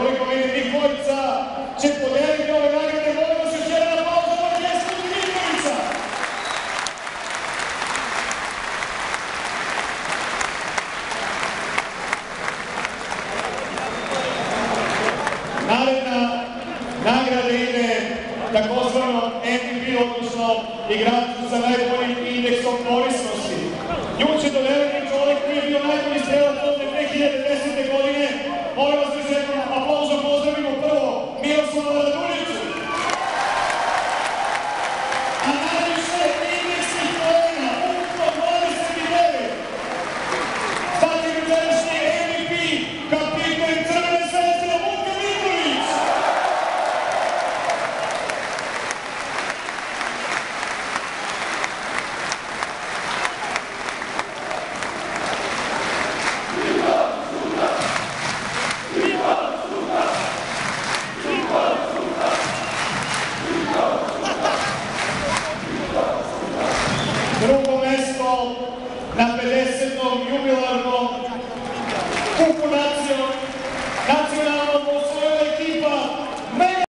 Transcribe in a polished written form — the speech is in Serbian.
koliko vidim njih dvojica će podeliti ove nagrade. Molim vas još jedan aplauz za orkestru Dimitrovića. Naredna nagrada ide takozvanom MVP, odnosno igraču sa najboljim indeksom korista.